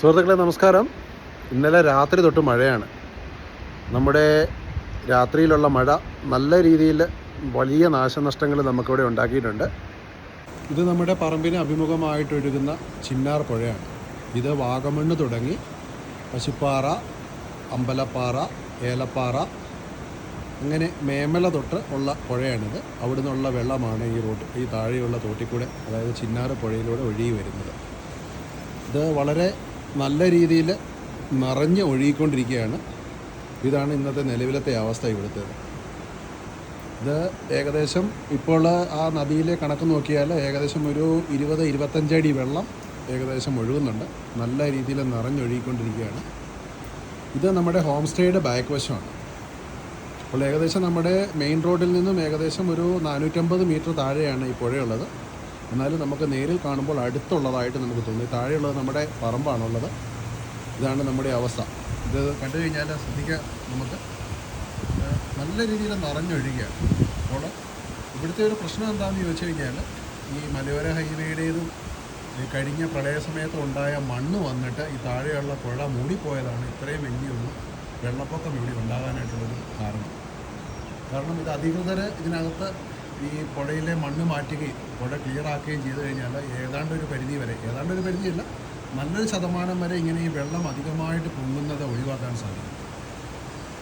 സുഹൃത്തുക്കളെ നമസ്കാരം. ഇന്നലെ രാത്രി തൊട്ട് മഴയാണ്. നമ്മുടെ രാത്രിയിലുള്ള മഴ നല്ല രീതിയിൽ വലിയ നാശനഷ്ടങ്ങൾ നമുക്കിവിടെ ഉണ്ടാക്കിയിട്ടുണ്ട്. ഇത് നമ്മുടെ പറമ്പിന് അഭിമുഖമായിട്ടൊഴുകുന്ന ചിന്നാർ പുഴയാണ്. ഇത് വാഗമണ്ണ് തുടങ്ങി പശുപ്പാറ, അമ്പലപ്പാറ, ഏലപ്പാറ അങ്ങനെ മേമല തൊട്ട് ഉള്ള പുഴയാണിത്. അവിടെ നിന്നുള്ള വെള്ളമാണ് ഈ താഴെയുള്ള തോട്ടിക്കൂടെ, അതായത് ചിന്നാർ പുഴയിലൂടെ ഒഴുകി വരുന്നത്. ഇത് വളരെ നല്ല രീതിയിൽ നിറഞ്ഞ് ഒഴുകിക്കൊണ്ടിരിക്കുകയാണ്. ഇതാണ് ഇന്നത്തെ നിലവിലത്തെ അവസ്ഥ ഇവിടുത്തേത്. ഇത് ഏകദേശം ഇപ്പോൾ ആ നദിയിലെ കണക്ക് നോക്കിയാൽ ഏകദേശം ഒരു 20-25 അടി വെള്ളം ഏകദേശം ഒഴുകുന്നുണ്ട്. നല്ല രീതിയിൽ നിറഞ്ഞൊഴുകിക്കൊണ്ടിരിക്കുകയാണ്. ഇത് നമ്മുടെ ഹോം സ്റ്റേയുടെ ബാക്ക് വശമാണ്. അപ്പോൾ ഏകദേശം നമ്മുടെ മെയിൻ റോഡിൽ നിന്നും ഏകദേശം ഒരു 450 മീറ്റർ താഴെയാണ് ഈ പുഴയുള്ളത്. എന്നാലും നമുക്ക് നേരിൽ കാണുമ്പോൾ അടുത്തുള്ളതായിട്ട് നമുക്ക് തോന്നി. താഴെയുള്ളത് നമ്മുടെ പറമ്പാണുള്ളത്. ഇതാണ് നമ്മുടെ അവസ്ഥ. ഇത് കണ്ടു കഴിഞ്ഞാൽ ശ്രദ്ധിക്കുക, നമുക്ക് നല്ല രീതിയിൽ നിറഞ്ഞൊഴുകുകയാണ്. അപ്പോൾ ഇവിടുത്തെ ഒരു പ്രശ്നം എന്താണെന്ന് ചോദിച്ചു കഴിഞ്ഞാൽ, ഈ മലയോര ഹൈവേയുടേതും കഴിഞ്ഞ പ്രളയ സമയത്ത് ഉണ്ടായ മണ്ണ് വന്നിട്ട് ഈ താഴെയുള്ള പുഴ മൂടിപ്പോയതാണ് ഇത്രയും വലിയൊരു വെള്ളപ്പൊക്കം ഇവിടെ ഉണ്ടാകാനായിട്ടുള്ളൊരു കാരണം ഇത് അധികൃതർ ഇതിനകത്ത് ഈ പുഴയിലെ മണ്ണ് മാറ്റുകയും പുഴ ക്ലിയറാക്കുകയും ചെയ്തു കഴിഞ്ഞാൽ ഏതാണ്ടൊരു പരിധിയല്ല, നല്ലൊരു ശതമാനം വരെ ഇങ്ങനെ ഈ വെള്ളം അധികമായിട്ട് പൊങ്ങുന്നത് ഒഴിവാക്കാൻ സാധിക്കും.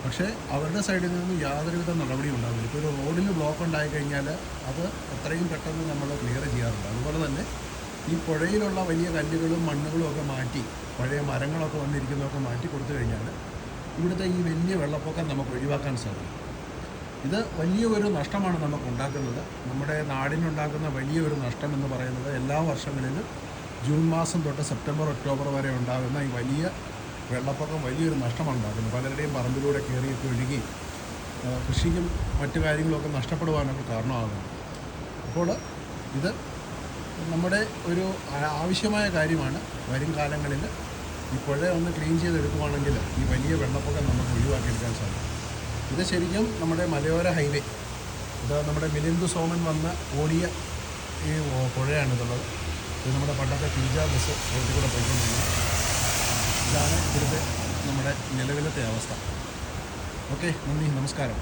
പക്ഷേ അവരുടെ സൈഡിൽ നിന്നും യാതൊരുവിധ നടപടിയും ഉണ്ടാവില്ല. ഇപ്പോൾ ഒരു റോഡിൽ ബ്ലോക്ക് ഉണ്ടായിക്കഴിഞ്ഞാൽ അത് എത്രയും പെട്ടെന്ന് നമ്മൾ ക്ലിയർ ചെയ്യാറുണ്ട്. അതുപോലെ തന്നെ ഈ പുഴയിലുള്ള വലിയ കല്ലുകളും മണ്ണുകളും ഒക്കെ മാറ്റി, പഴയ മരങ്ങളൊക്കെ വന്നിരിക്കുന്നതൊക്കെ മാറ്റി കൊടുത്തു കഴിഞ്ഞാൽ ഇവിടുത്തെ ഈ വലിയ വെള്ളപ്പൊക്കം നമുക്ക് ഒഴിവാക്കാൻ സാധിക്കും. ഇത് വലിയൊരു നഷ്ടമാണ് നമുക്ക് ഉണ്ടാക്കുന്നത്. നമ്മുടെ നാടിനുണ്ടാക്കുന്ന വലിയൊരു നഷ്ടം എന്ന് പറയുന്നത് എല്ലാ വർഷങ്ങളിലും ജൂൺ മാസം തൊട്ട് സെപ്റ്റംബർ, ഒക്ടോബർ വരെ ഉണ്ടാകുന്ന ഈ വലിയ വെള്ളപ്പൊക്കം വലിയൊരു നഷ്ടമാണ് ഉണ്ടാക്കുന്നത്. പലരുടെയും പറമ്പിലൂടെ കയറിയൊക്കെ ഒഴുകി കൃഷിയും മറ്റു കാര്യങ്ങളൊക്കെ നഷ്ടപ്പെടുവാനൊക്കെ കാരണമാകുന്നു. അപ്പോൾ ഇത് നമ്മുടെ ഒരു ആവശ്യമായ കാര്യമാണ്. വരും കാലങ്ങളിൽ ഈ പുഴ ഒന്ന് ക്ലീൻ ചെയ്തെടുക്കുവാണെങ്കിൽ ഈ വലിയ വെള്ളപ്പൊക്കം നമുക്ക് ഒഴിവാക്കിയെടുക്കാൻ സാധിക്കും. ഇത് ശരിക്കും നമ്മുടെ മലയോര ഹൈവേ, ഇത് നമ്മുടെ മിലിന്ദ് സോമൻ വന്ന് ഓടിയ ഈ പുഴയാണിതുള്ളത്. ഇത് നമ്മുടെ പണ്ടത്തെ പിജ ബസ് റോഡിൽ കൂടെ പോയിക്കൊണ്ടിരിക്കുന്നത്. ഇതാണ് ഇവിടുത്തെ നമ്മുടെ നിലവിലത്തെ അവസ്ഥ. ഓക്കെ, നന്ദി, നമസ്കാരം.